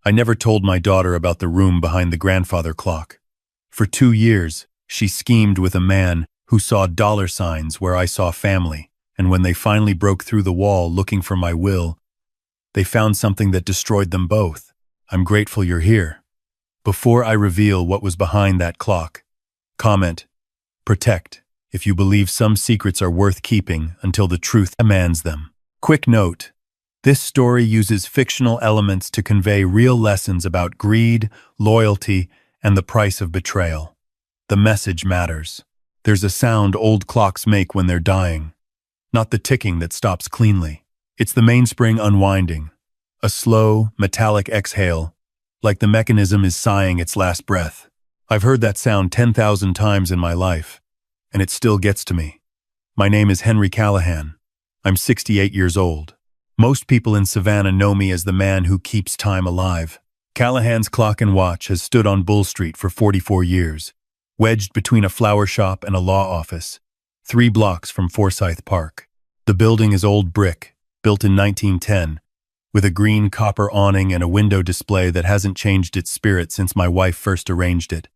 I never told my daughter about the room behind the grandfather clock. For 2 years, she schemed with a man who saw dollar signs where I saw family, and when they finally broke through the wall looking for my will, they found something that destroyed them both. I'm grateful you're here. Before I reveal what was behind that clock, comment, protect, if you believe some secrets are worth keeping until the truth demands them. Quick note, this story uses fictional elements to convey real lessons about greed, loyalty, and the price of betrayal. The message matters. There's a sound old clocks make when they're dying, not the ticking that stops cleanly. It's the mainspring unwinding, a slow, metallic exhale, like the mechanism is sighing its last breath. I've heard that sound 10,000 times in my life, and it still gets to me. My name is Henry Callahan. I'm 68 years old. Most people in Savannah know me as the man who keeps time alive. Callahan's Clock and Watch has stood on Bull Street for 44 years, wedged between a flower shop and a law office, 3 blocks from Forsyth Park. The building is old brick, built in 1910, with a green copper awning and a window display that hasn't changed its spirit since my wife first arranged it.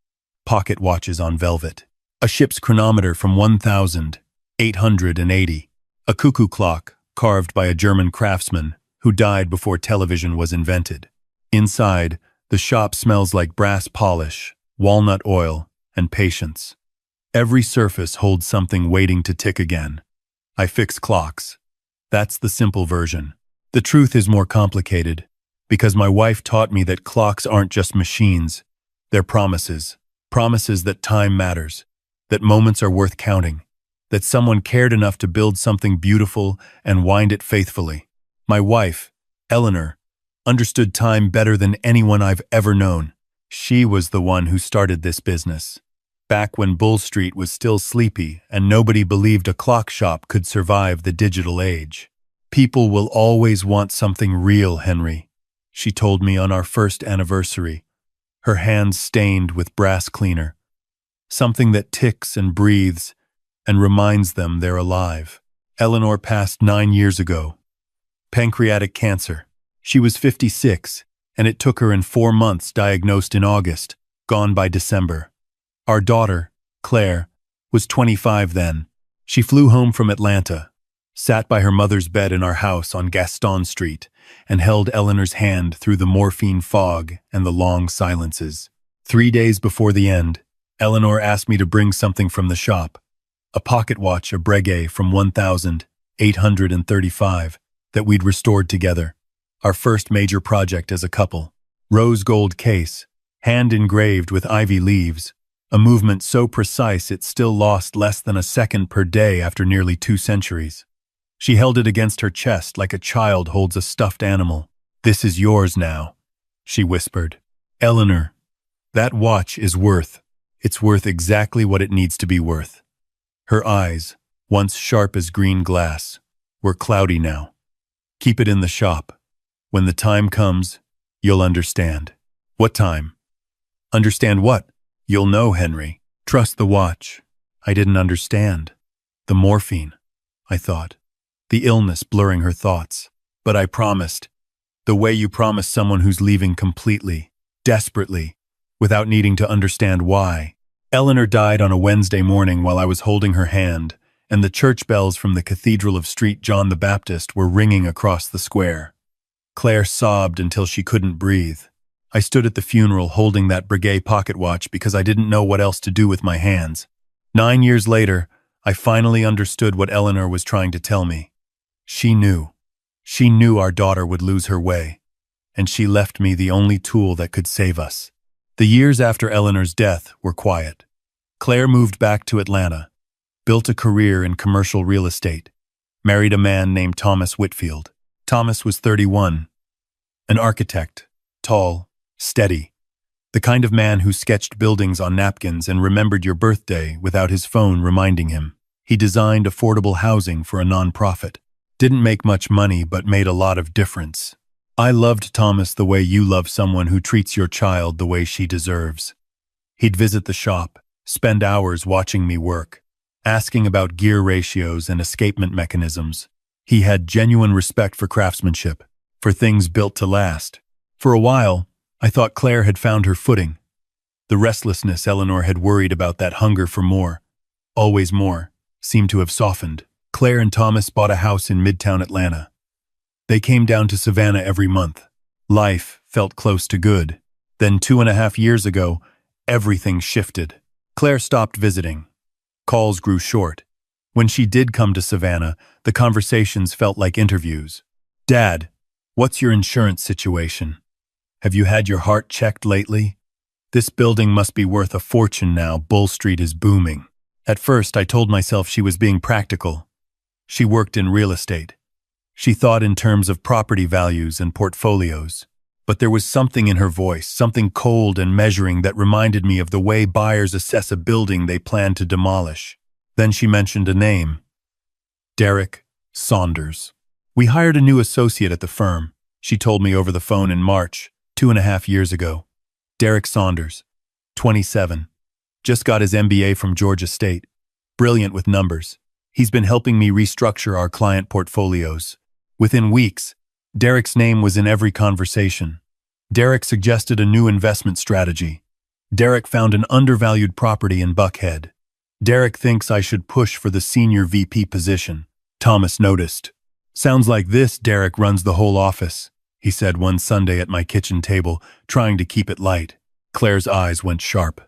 Pocket watches on velvet. A ship's chronometer from 1880. A cuckoo clock carved by a German craftsman who died before television was invented. Inside, the shop smells like brass polish, walnut oil, and patience. Every surface holds something waiting to tick again. I fix clocks. That's the simple version. The truth is more complicated, because my wife taught me that clocks aren't just machines. They're promises. Promises that time matters, that moments are worth counting, that someone cared enough to build something beautiful and wind it faithfully. My wife, Eleanor, understood time better than anyone I've ever known. She was the one who started this business, back when Bull Street was still sleepy and nobody believed a clock shop could survive the digital age. People will always want something real, Henry, she told me on our first anniversary, her hands stained with brass cleaner. Something that ticks and breathes and reminds them they're alive. Eleanor passed 9 years ago. Pancreatic cancer. She was 56, and it took her in 4 months, diagnosed in August, gone by December. Our daughter, Claire, was 25 then. She flew home from Atlanta, sat by her mother's bed in our house on Gaston Street, and held Eleanor's hand through the morphine fog and the long silences. 3 days before the end, Eleanor asked me to bring something from the shop, a pocket watch, a Breguet from 1835, that we'd restored together. Our first major project as a couple. Rose gold case, hand engraved with ivy leaves, a movement so precise it still lost less than a second per day after nearly 2 centuries. She held it against her chest like a child holds a stuffed animal. "This is yours now," she whispered. "Eleanor, that watch is it's worth exactly what it needs to be worth." Her eyes, once sharp as green glass, were cloudy now. "Keep it in the shop. When the time comes, you'll understand." "What time?" "Understand what?" "You'll know, Henry. Trust the watch." I didn't understand. The morphine, I thought. The illness blurring her thoughts. But I promised. The way you promise someone who's leaving completely, desperately, without needing to understand why. Eleanor died on a Wednesday morning while I was holding her hand, and the church bells from the Cathedral of St. John the Baptist were ringing across the square. Claire sobbed until she couldn't breathe. I stood at the funeral holding that Breguet pocket watch because I didn't know what else to do with my hands. 9 years later, I finally understood what Eleanor was trying to tell me. She knew. She knew our daughter would lose her way, and she left me the only tool that could save us. The years after Eleanor's death were quiet. Claire moved back to Atlanta, built a career in commercial real estate, married a man named Thomas Whitfield. Thomas was 31, an architect, tall, steady, the kind of man who sketched buildings on napkins and remembered your birthday without his phone reminding him. He designed affordable housing for a nonprofit. Didn't make much money, but made a lot of difference. I loved Thomas the way you love someone who treats your child the way she deserves. He'd visit the shop, spend hours watching me work, asking about gear ratios and escapement mechanisms. He had genuine respect for craftsmanship, for things built to last. For a while, I thought Claire had found her footing. The restlessness Eleanor had worried about, that hunger for more, always more, seemed to have softened. Claire and Thomas bought a house in Midtown Atlanta. They came down to Savannah every month. Life felt close to good. Then 2.5 years ago, everything shifted. Claire stopped visiting. Calls grew short. When she did come to Savannah, the conversations felt like interviews. "Dad, what's your insurance situation? Have you had your heart checked lately? This building must be worth a fortune now. Bull Street is booming." At first, I told myself she was being practical. She worked in real estate. She thought in terms of property values and portfolios. But there was something in her voice, something cold and measuring, that reminded me of the way buyers assess a building they plan to demolish. Then she mentioned a name: Derek Saunders. "We hired a new associate at the firm," she told me over the phone in March, 2.5 years ago. "Derek Saunders, 27. Just got his MBA from Georgia State. Brilliant with numbers. He's been helping me restructure our client portfolios." Within weeks, Derek's name was in every conversation. Derek suggested a new investment strategy. Derek found an undervalued property in Buckhead. Derek thinks I should push for the senior VP position. Thomas noticed. "Sounds like this Derek runs the whole office," he said one Sunday at my kitchen table, trying to keep it light. Claire's eyes went sharp.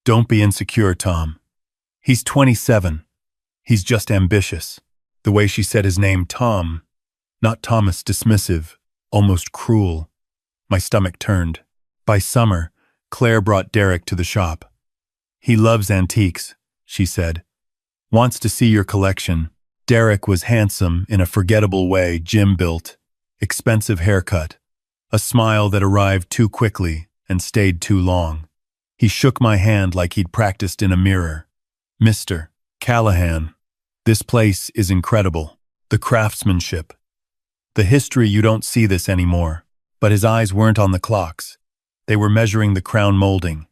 "Don't be insecure, Tom. He's 27. He's just ambitious." The way she said his name, Tom, not Thomas, dismissive, almost cruel. My stomach turned. By summer, Claire brought Derek to the shop. "He loves antiques," she said. "Wants to see your collection." Derek was handsome in a forgettable way, gym-built, expensive haircut, a smile that arrived too quickly and stayed too long. He shook my hand like he'd practiced in a mirror. "Mr. Callahan, this place is incredible. The craftsmanship, the history, you don't see this anymore." But his eyes weren't on the clocks. They were measuring the crown molding,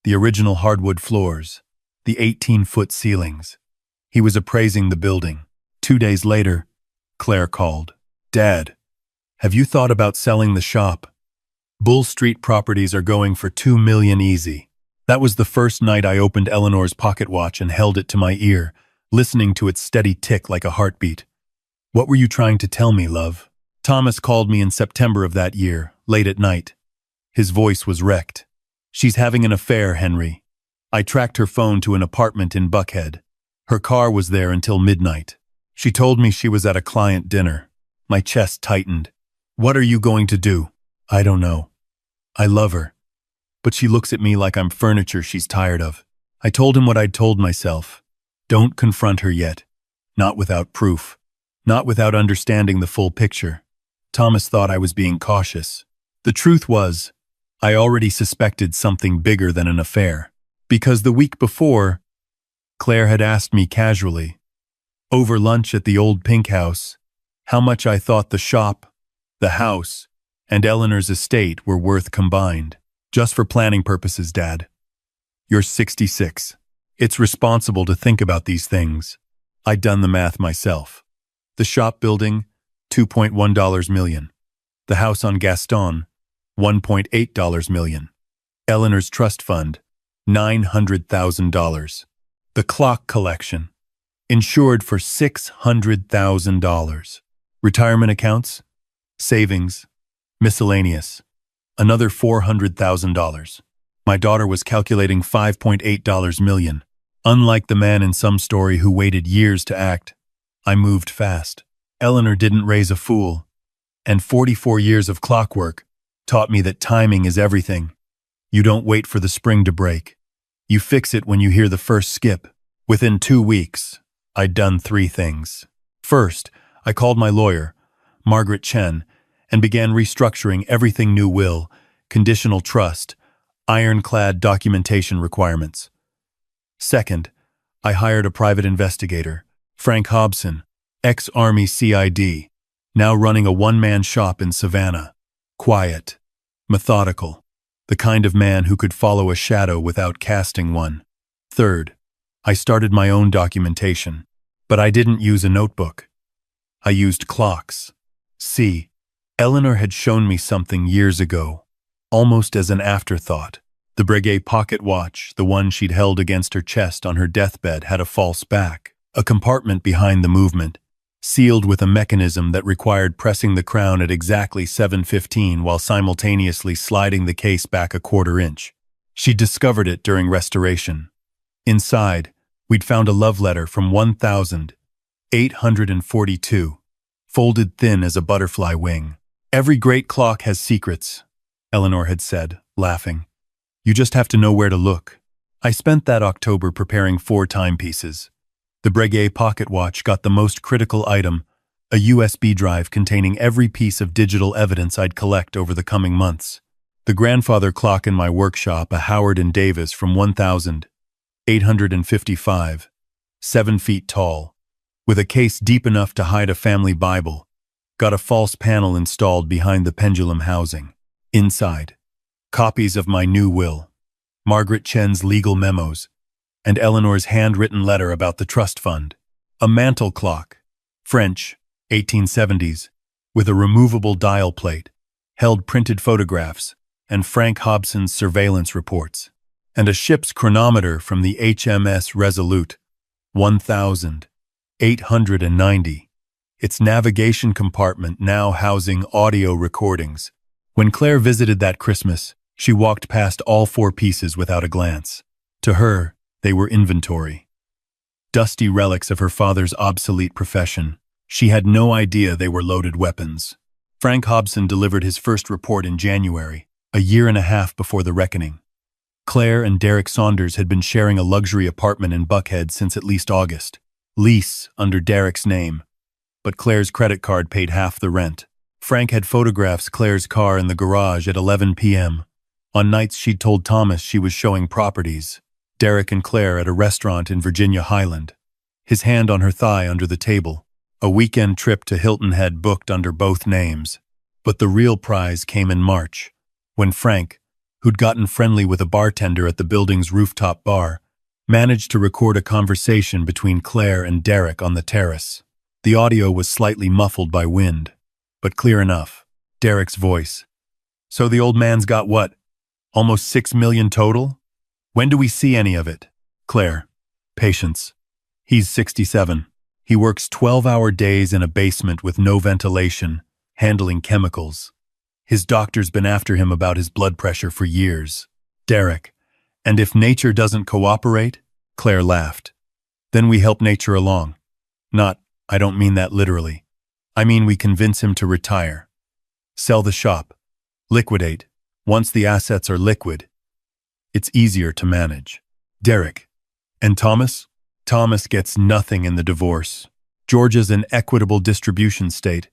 the original hardwood floors, the 18-foot ceilings. He was appraising the building. 2 days later, Claire called. "Dad, have you thought about selling the shop? Bull Street properties are going for $2 million easy." That was the first night I opened Eleanor's pocket watch and held it to my ear, listening to its steady tick like a heartbeat. "What were you trying to tell me, love?" Thomas called me in September of that year, late at night. His voice was wrecked. "She's having an affair, Henry." I tracked her phone to an apartment in Buckhead. Her car was there until midnight. She told me she was at a client dinner. My chest tightened. "What are you going to do?" "I don't know. I love her. But she looks at me like I'm furniture she's tired of." I told him what I'd told myself. Don't confront her yet. Not without proof. Not without understanding the full picture. Thomas thought I was being cautious. The truth was, I already suspected something bigger than an affair. Because the week before, Claire had asked me casually, over lunch at the old Pink House, how much I thought the shop, the house, and Eleanor's estate were worth combined. "Just for planning purposes, Dad. You're 66. It's responsible to think about these things." I'd done the math myself. The shop building, $2.1 million. The house on Gaston, $1.8 million. Eleanor's trust fund, $900,000. The clock collection, insured for $600,000. Retirement accounts, savings, miscellaneous, another $400,000. My daughter was calculating $5.8 million. Unlike the man in some story who waited years to act, I moved fast. Eleanor didn't raise a fool, and 44 years of clockwork taught me that timing is everything. You don't wait for the spring to break. You fix it when you hear the first skip. Within 2 weeks, I'd done 3 things. First, I called my lawyer, Margaret Chen, and began restructuring everything: new will, conditional trust, ironclad documentation requirements. Second, I hired a private investigator, Frank Hobson, ex-Army CID, now running a one-man shop in Savannah. Quiet, methodical, the kind of man who could follow a shadow without casting one. Third, I started my own documentation, but I didn't use a notebook. I used clocks. See, Eleanor had shown me something years ago. almost as an afterthought. The Breguet pocket watch, the one she'd held against her chest on her deathbed, had a false back, a compartment behind the movement, sealed with a mechanism that required pressing the crown at exactly 7:15 while simultaneously sliding the case back a quarter inch. She discovered it during restoration. Inside, we'd found a love letter from 1842, folded thin as a butterfly wing. "Every great clock has secrets," Eleanor had said, laughing. "You just have to know where to look." I spent that October preparing 4 timepieces. The Breguet pocket watch got the most critical item, a USB drive containing every piece of digital evidence I'd collect over the coming months. The grandfather clock in my workshop, a Howard and Davis from 1855, 7 feet tall, with a case deep enough to hide a family Bible, got a false panel installed behind the pendulum housing. Inside, copies of my new will, Margaret Chen's legal memos, and Eleanor's handwritten letter about the trust fund. A mantel clock, French, 1870s, with a removable dial plate, held printed photographs and Frank Hobson's surveillance reports, and a ship's chronometer from the HMS Resolute, 1890, its navigation compartment now housing audio recordings. When Claire visited that Christmas, she walked past all 4 pieces without a glance. To her, they were inventory. Dusty relics of her father's obsolete profession. She had no idea they were loaded weapons. Frank Hobson delivered his first report in January, a year and a half before the reckoning. Claire and Derek Saunders had been sharing a luxury apartment in Buckhead since at least August. Lease under Derek's name, but Claire's credit card paid half the rent. Frank had photographs Claire's car in the garage at 11 p.m. On nights she'd told Thomas she was showing properties. Derek and Claire at a restaurant in Virginia Highland. His hand on her thigh under the table. A weekend trip to Hilton Head booked under both names. But the real prize came in March, when Frank, who'd gotten friendly with a bartender at the building's rooftop bar, managed to record a conversation between Claire and Derek on the terrace. The audio was slightly muffled by wind, but clear enough. Derek's voice. "So the old man's got what? Almost 6 million total? When do we see any of it?" Claire. "Patience. He's 67. He works 12-hour days in a basement with no ventilation, handling chemicals. His doctor's been after him about his blood pressure for years." Derek. "And if nature doesn't cooperate?" Claire laughed. "Then we help nature along. I don't mean that literally. I mean we convince him to retire. Sell the shop. Liquidate. Once the assets are liquid, it's easier to manage." Derek. "And Thomas?" "Thomas gets nothing in the divorce. Georgia's an equitable distribution state,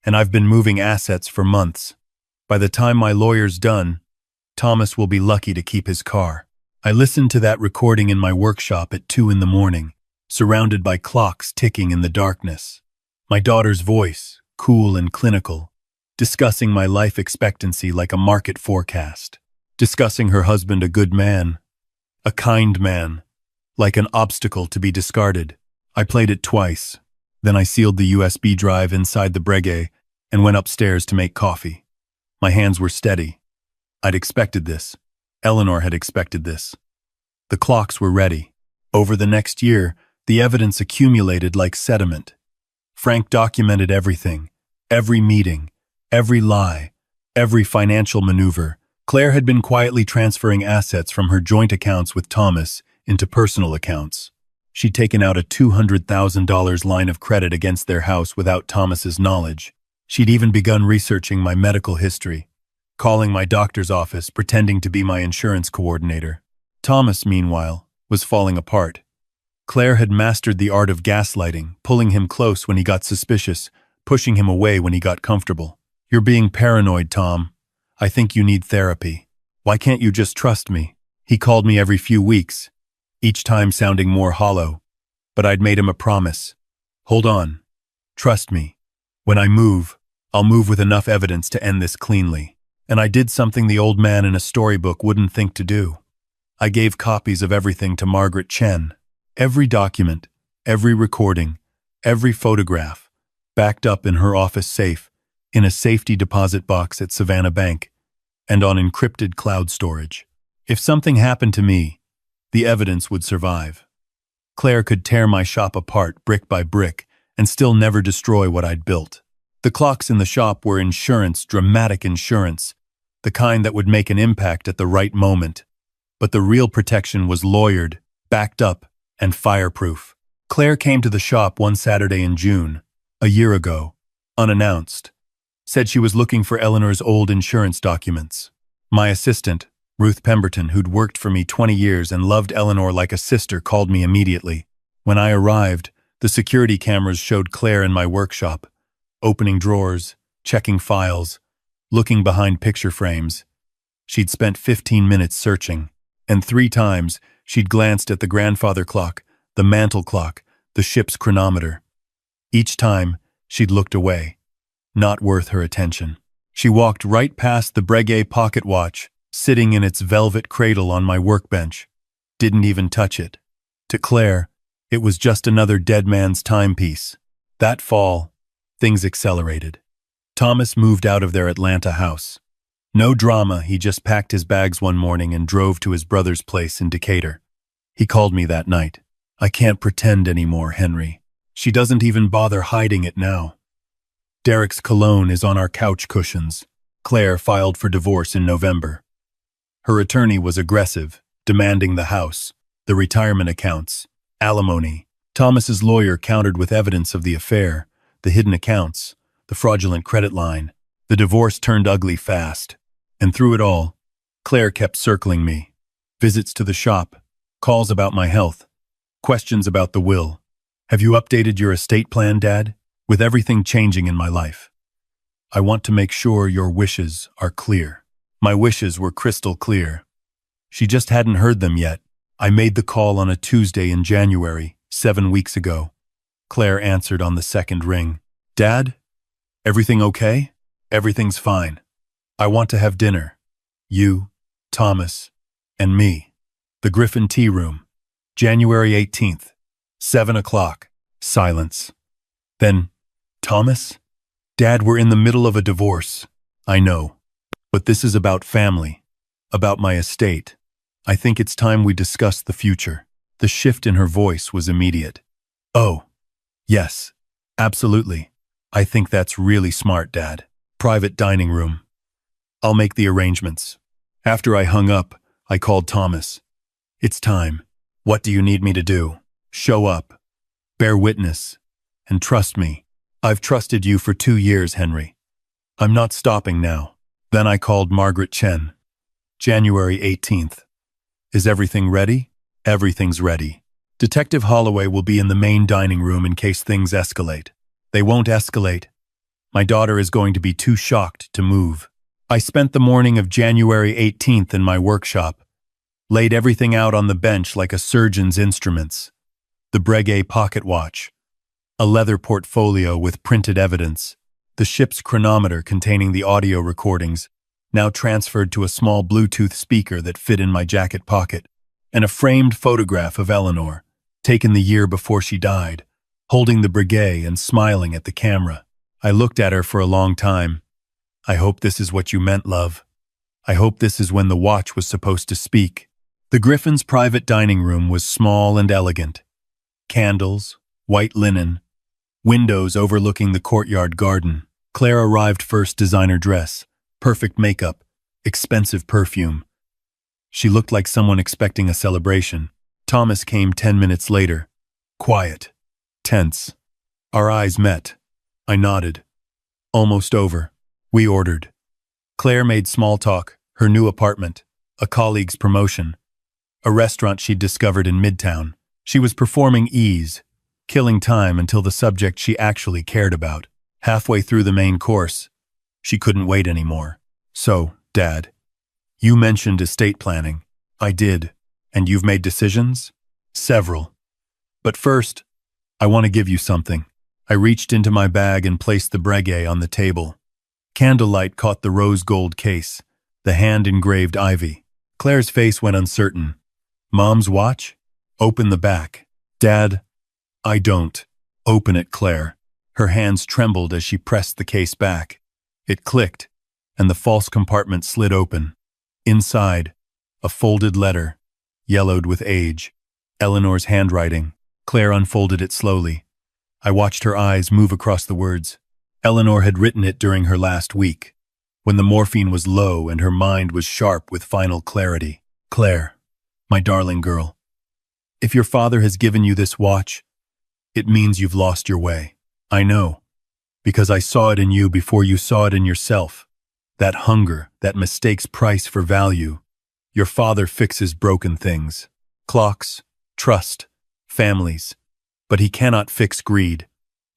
and I've been moving assets for months. By the time my lawyer's done, Thomas will be lucky to keep his car." I listened to that recording in my workshop at 2 in the morning, surrounded by clocks ticking in the darkness. My daughter's voice, cool and clinical, discussing my life expectancy like a market forecast, discussing her husband a good man, a kind man, like an obstacle to be discarded. I played it twice. Then I sealed the USB drive inside the Breguet and went upstairs to make coffee. My hands were steady. I'd expected this. Eleanor had expected this. The clocks were ready. Over the next year, the evidence accumulated like sediment. Frank documented everything, every meeting, every lie, every financial maneuver. Claire had been quietly transferring assets from her joint accounts with Thomas into personal accounts. She'd taken out a $200,000 line of credit against their house without Thomas's knowledge. She'd even begun researching my medical history, calling my doctor's office, pretending to be my insurance coordinator. Thomas, meanwhile, was falling apart. Claire had mastered the art of gaslighting, pulling him close when he got suspicious, pushing him away when he got comfortable. "You're being paranoid, Tom. I think you need therapy. Why can't you just trust me?" He called me every few weeks, each time sounding more hollow. But I'd made him a promise. "Hold on. Trust me. When I move, I'll move with enough evidence to end this cleanly." And I did something the old man in a storybook wouldn't think to do. I gave copies of everything to Margaret Chen. Every document, every recording, every photograph, backed up in her office safe, in a safety deposit box at Savannah Bank. and on encrypted cloud storage. If something happened to me, the evidence would survive. Claire could tear my shop apart brick by brick and still never destroy what I'd built. The clocks in the shop were insurance, dramatic insurance, the kind that would make an impact at the right moment. But the real protection was lawyered, backed up, and fireproof. Claire came to the shop one Saturday in June, a year ago, unannounced. Said she was looking for Eleanor's old insurance documents. My assistant, Ruth Pemberton, who'd worked for me 20 years and loved Eleanor like a sister, called me immediately. When I arrived, the security cameras showed Claire in my workshop, opening drawers, checking files, looking behind picture frames. She'd spent 15 minutes searching, and 3 times she'd glanced at the grandfather clock, the mantel clock, the ship's chronometer. Each time, she'd looked away. Not worth her attention. She walked right past the Breguet pocket watch, sitting in its velvet cradle on my workbench. Didn't even touch it. To Claire, it was just another dead man's timepiece. That fall, things accelerated. Thomas moved out of their Atlanta house. No drama, he just packed his bags one morning and drove to his brother's place in Decatur. He called me that night. I can't pretend anymore, Henry. She doesn't even bother hiding it now. Derek's cologne is on our couch cushions. Claire filed for divorce in November. Her attorney was aggressive, demanding the house, the retirement accounts, alimony. Thomas's lawyer countered with evidence of the affair, the hidden accounts, the fraudulent credit line. The divorce turned ugly fast. And through it all, Claire kept circling me. Visits to the shop, calls about my health, questions about the will. Have you updated your estate plan, Dad? With everything changing in my life, I want to make sure your wishes are clear. My wishes were crystal clear. She just hadn't heard them yet. I made the call on a Tuesday in January, 7 weeks ago. Claire answered on the second ring. Dad, everything okay? Everything's fine. I want to have dinner. You, Thomas, and me. The Griffin Tea Room. January 18th, 7 o'clock. Silence. Then, Thomas? Dad, we're in the middle of a divorce. I know. But this is about family. About my estate. I think it's time we discuss the future. The shift in her voice was immediate. Oh, yes. Absolutely. I think that's really smart, Dad. Private dining room. I'll make the arrangements. After I hung up, I called Thomas. It's time. What do you need me to do? Show up. Bear witness. And trust me. I've trusted you for 2 years, Henry. I'm not stopping now. Then I called Margaret Chen. January 18th. Is everything ready? Everything's ready. Detective Holloway will be in the main dining room in case things escalate. They won't escalate. My daughter is going to be too shocked to move. I spent the morning of January 18th in my workshop, laid everything out on the bench like a surgeon's instruments. The Breguet pocket watch, a leather portfolio with printed evidence, the ship's chronometer containing the audio recordings, now transferred to a small Bluetooth speaker that fit in my jacket pocket, and a framed photograph of Eleanor, taken the year before she died, holding the Breguet and smiling at the camera. I looked at her for a long time. I hope this is what you meant, love. I hope this is when the watch was supposed to speak. The Griffin's private dining room was small and elegant. Candles, white linen, windows overlooking the courtyard garden. Claire arrived first, designer dress, perfect makeup, expensive perfume. She looked like someone expecting a celebration. Thomas came 10 minutes later. Quiet. Tense. Our eyes met. I nodded. Almost over. We ordered. Claire made small talk, her new apartment, a colleague's promotion, a restaurant she'd discovered in Midtown. She was performing ease, killing time until the subject she actually cared about. Halfway through the main course, she couldn't wait anymore. So, Dad, you mentioned estate planning. I did. And you've made decisions? Several. But first, I want to give you something. I reached into my bag and placed the Breguet on the table. Candlelight caught the rose gold case, the hand-engraved ivy. Claire's face went uncertain. Mom's watch? Open the back. Dad, I don't. Open it, Claire. Her hands trembled as she pressed the case back. It clicked. and the false compartment slid open. Inside, a folded letter, yellowed with age. Eleanor's handwriting. Claire unfolded it slowly. I watched her eyes move across the words. Eleanor had written it during her last week, when the morphine was low and her mind was sharp with final clarity. Claire, my darling girl, if your father has given you this watch, it means you've lost your way. I know, because I saw it in you before you saw it in yourself. That hunger that mistakes price for value. Your father fixes broken things. Clocks, trust, families. But he cannot fix greed.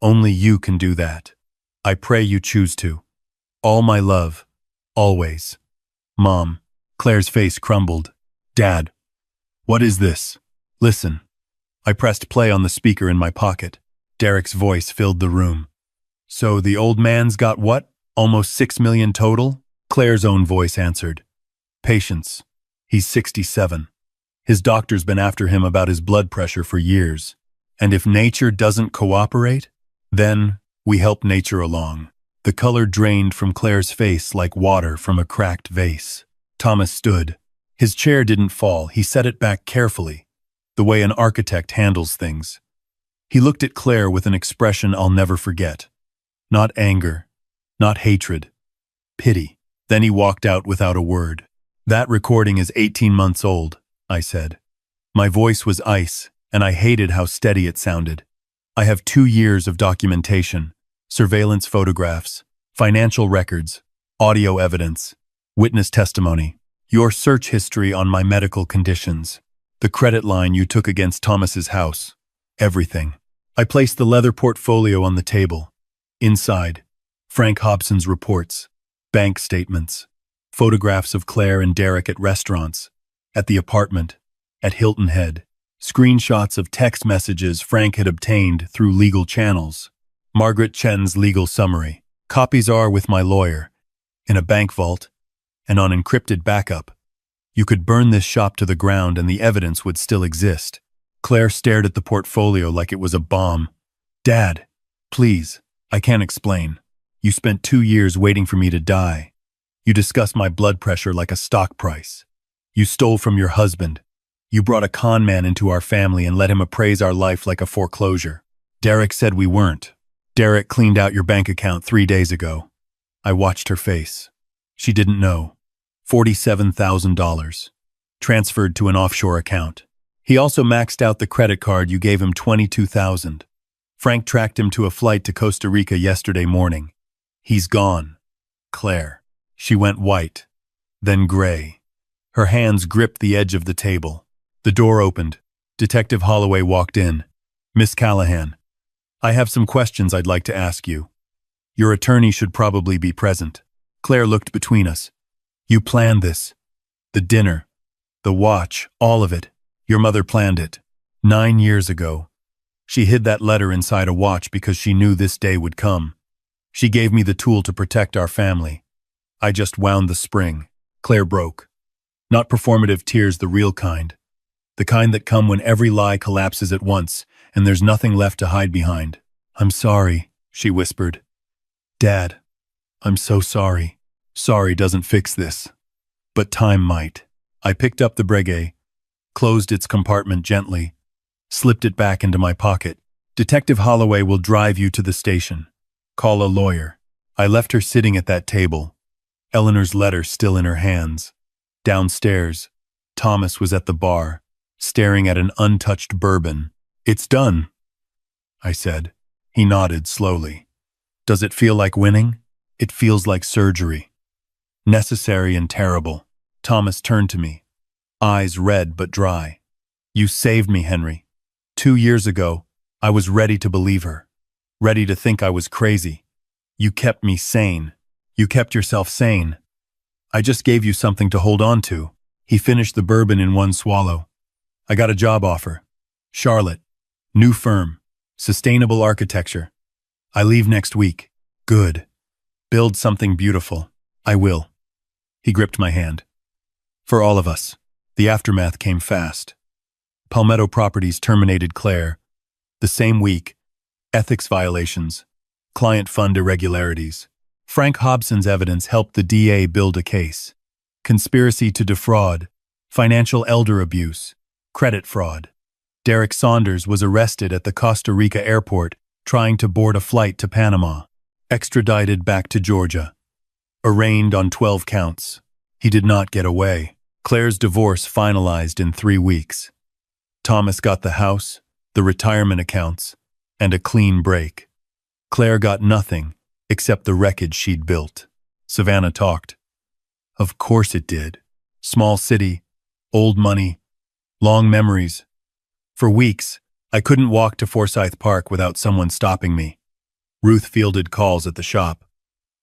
Only you can do that. I pray you choose to. All my love. Always. Mom. Claire's face crumbled. Dad. What is this? Listen. I pressed play on the speaker in my pocket. Derek's voice filled the room. So the old man's got what? Almost 6 million total? Claire's own voice answered. Patience. He's 67. His doctor's been after him about his blood pressure for years. And if nature doesn't cooperate, then we help nature along. The color drained from Claire's face like water from a cracked vase. Thomas stood. His chair didn't fall. He set it back carefully, the way an architect handles things. He looked at Claire with an expression I'll never forget. Not anger, not hatred, pity. Then he walked out without a word. That recording is 18 months old, I said. My voice was ice, and I hated how steady it sounded. I have 2 years of documentation, surveillance photographs, financial records, audio evidence, witness testimony, your search history on my medical conditions, the credit line you took against Thomas's house, everything. I placed the leather portfolio on the table. Inside, Frank Hobson's reports, bank statements, photographs of Claire and Derek at restaurants, at the apartment, at Hilton Head, screenshots of text messages Frank had obtained through legal channels, Margaret Chen's legal summary. Copies are with my lawyer, in a bank vault, and on encrypted backup. You could burn this shop to the ground and the evidence would still exist. Claire stared at the portfolio like it was a bomb. Dad, please, I can't explain. You spent 2 years waiting for me to die. You discussed my blood pressure like a stock price. You stole from your husband. You brought a con man into our family and let him appraise our life like a foreclosure. Derek said we weren't. Derek cleaned out your bank account 3 days ago. I watched her face. She didn't know. $47,000. Transferred to an offshore account. He also maxed out the credit card you gave him $22,000. Frank tracked him to a flight to Costa Rica yesterday morning. He's gone. Claire. She went white, then gray. Her hands gripped the edge of the table. The door opened. Detective Holloway walked in. Miss Callahan, I have some questions I'd like to ask you. Your attorney should probably be present. Claire looked between us. You planned this. The dinner, the watch, all of it. Your mother planned it. 9 years ago. She hid that letter inside a watch because she knew this day would come. She gave me the tool to protect our family. I just wound the spring. Claire broke. Not performative tears, the real kind. The kind that come when every lie collapses at once and there's nothing left to hide behind. I'm sorry, she whispered. Dad, I'm so sorry. Sorry doesn't fix this. But time might. I picked up the Breguet, closed its compartment gently, slipped it back into my pocket. Detective Holloway will drive you to the station. Call a lawyer. I left her sitting at that table, Eleanor's letter still in her hands. Downstairs, Thomas was at the bar, staring at an untouched bourbon. It's done, I said. He nodded slowly. Does it feel like winning? It feels like surgery. Necessary and terrible. Thomas turned to me, eyes red but dry. You saved me, Henry. 2 years ago, I was ready to believe her, ready to think I was crazy. You kept me sane. You kept yourself sane. I just gave you something to hold on to. He finished the bourbon in one swallow. I got a job offer. Charlotte. New firm. Sustainable architecture. I leave next week. Good. Build something beautiful. I will. He gripped my hand. For all of us, the aftermath came fast. Palmetto Properties terminated Claire. The same week, ethics violations, client fund irregularities, Frank Hobson's evidence helped the DA build a case. Conspiracy to defraud, financial elder abuse, credit fraud. Derek Saunders was arrested at the Costa Rica airport trying to board a flight to Panama, extradited back to Georgia. Arraigned on 12 counts. He did not get away. Claire's divorce finalized in 3 weeks. Thomas got the house, the retirement accounts, and a clean break. Claire got nothing except the wreckage she'd built. Savannah talked. Of course it did. Small city, old money, long memories. For weeks, I couldn't walk to Forsyth Park without someone stopping me. Ruth fielded calls at the shop.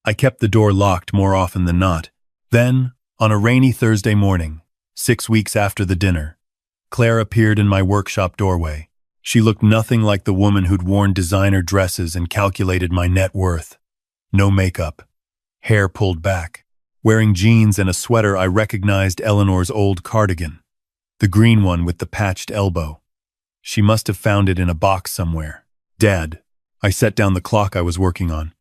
I kept the door locked more often than not. Then, on a rainy Thursday morning, 6 weeks after the dinner, Claire appeared in my workshop doorway. She looked nothing like the woman who'd worn designer dresses and calculated my net worth. No makeup, hair pulled back. Wearing jeans and a sweater, I recognized Eleanor's old cardigan, the green one with the patched elbow. She must have found it in a box somewhere. Dad, I set down the clock I was working on.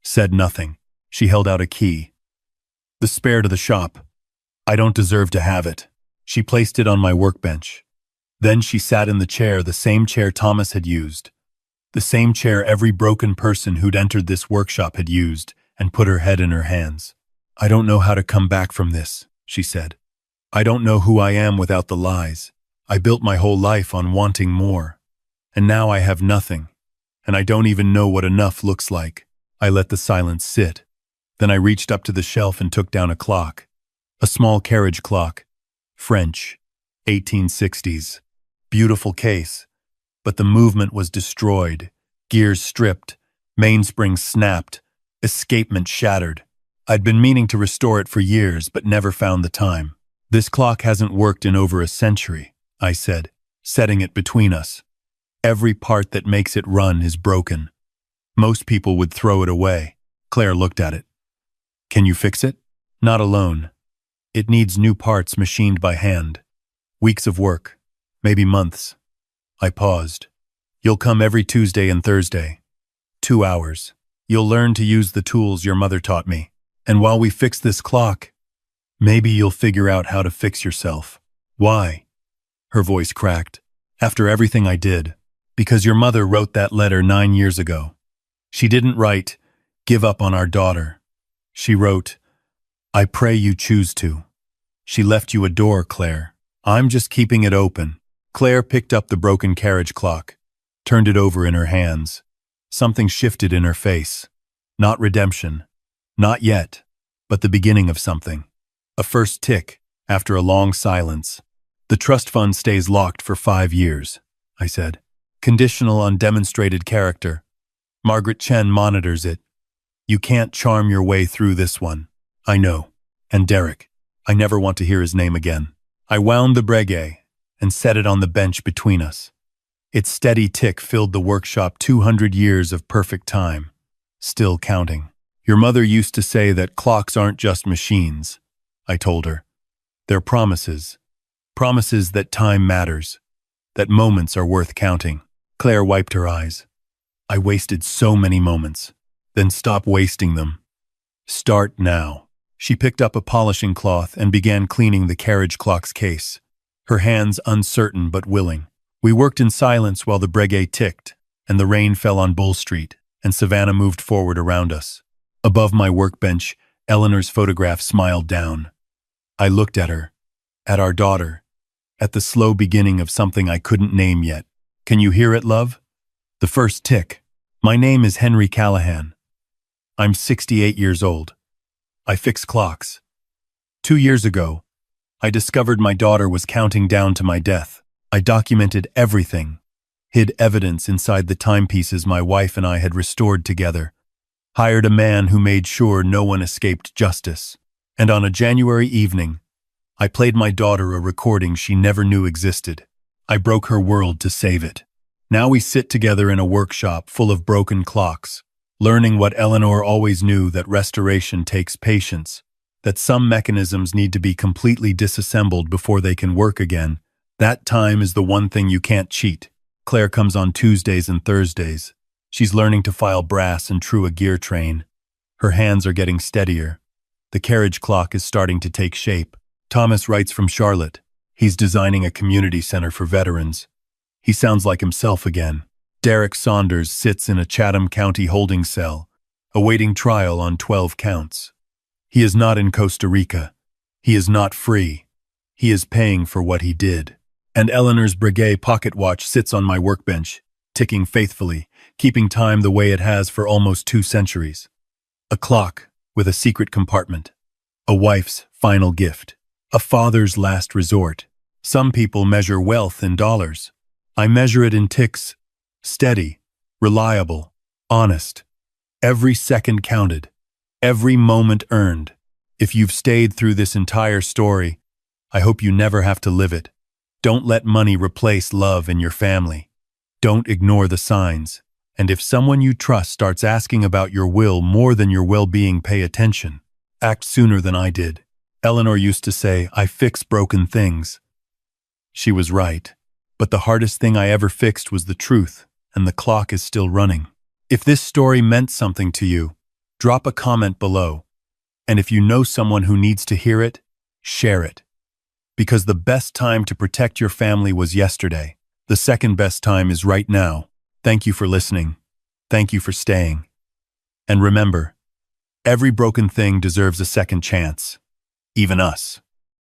Said nothing. She held out a key. The spare to the shop. I don't deserve to have it. She placed it on my workbench. Then she sat in the chair, the same chair Thomas had used. The same chair every broken person who'd entered this workshop had used, and put her head in her hands. I don't know how to come back from this, she said. I don't know who I am without the lies. I built my whole life on wanting more. And now I have nothing. And I don't even know what enough looks like. I let the silence sit. Then I reached up to the shelf and took down a clock. A small carriage clock. French. 1860s. Beautiful case. But the movement was destroyed. Gears stripped. Mainsprings snapped. Escapement shattered. I'd been meaning to restore it for years, but never found the time. This clock hasn't worked in over a century, I said, setting it between us. Every part that makes it run is broken. Most people would throw it away. Claire looked at it. Can you fix it? Not alone. It needs new parts machined by hand. Weeks of work. Maybe months. I paused. You'll come every Tuesday and Thursday. 2 hours. You'll learn to use the tools your mother taught me. And while we fix this clock, maybe you'll figure out how to fix yourself. Why? Her voice cracked. After everything I did. Because your mother wrote that letter 9 years ago. She didn't write, "Give up on our daughter." She wrote, "I pray you choose to." She left you a door, Claire. I'm just keeping it open. Claire picked up the broken carriage clock, turned it over in her hands. Something shifted in her face. Not redemption. Not yet, but the beginning of something. A first tick, after a long silence. The trust fund stays locked for 5 years, I said. Conditional on demonstrated character. Margaret Chen monitors it. You can't charm your way through this one. I know. And Derek. I never want to hear his name again. I wound the breguet and set it on the bench between us. Its steady tick filled the workshop. 200 years of perfect time. Still counting. Your mother used to say that clocks aren't just machines, I told her. They're promises. Promises that time matters. That moments are worth counting. Claire wiped her eyes. I wasted so many moments. Then stop wasting them. Start now. She picked up a polishing cloth and began cleaning the carriage clock's case, her hands uncertain but willing. We worked in silence while the breguet ticked, and the rain fell on Bull Street, and Savannah moved forward around us. Above my workbench, Eleanor's photograph smiled down. I looked at her, at our daughter, at the slow beginning of something I couldn't name yet. Can you hear it, love? The first tick. My name is Henry Callahan. I'm 68 years old. I fix clocks. 2 years ago, I discovered my daughter was counting down to my death. I documented everything, hid evidence inside the timepieces my wife and I had restored together, hired a man who made sure no one escaped justice. And on a January evening, I played my daughter a recording she never knew existed. I broke her world to save it. Now we sit together in a workshop full of broken clocks, learning what Eleanor always knew, that restoration takes patience, that some mechanisms need to be completely disassembled before they can work again. That time is the one thing you can't cheat. Claire comes on Tuesdays and Thursdays. She's learning to file brass and true a gear train. Her hands are getting steadier. The carriage clock is starting to take shape. Thomas writes from Charlotte. He's designing a community center for veterans. He sounds like himself again. Derek Saunders sits in a Chatham County holding cell, awaiting trial on 12 counts. He is not in Costa Rica. He is not free. He is paying for what he did. And Eleanor's Breguet pocket watch sits on my workbench, ticking faithfully, keeping time the way it has for almost 2 centuries. A clock with a secret compartment. A wife's final gift. A father's last resort. Some people measure wealth in dollars. I measure it in ticks. Steady, reliable, honest. Every second counted. Every moment earned. If you've stayed through this entire story, I hope you never have to live it. Don't let money replace love in your family. Don't ignore the signs. And if someone you trust starts asking about your will more than your well-being, pay attention. Act sooner than I did. Eleanor used to say, I fix broken things. She was right. But the hardest thing I ever fixed was the truth, and the clock is still running. If this story meant something to you, drop a comment below. And if you know someone who needs to hear it, share it. Because the best time to protect your family was yesterday. The second best time is right now. Thank you for listening. Thank you for staying. And remember, every broken thing deserves a second chance. Even us.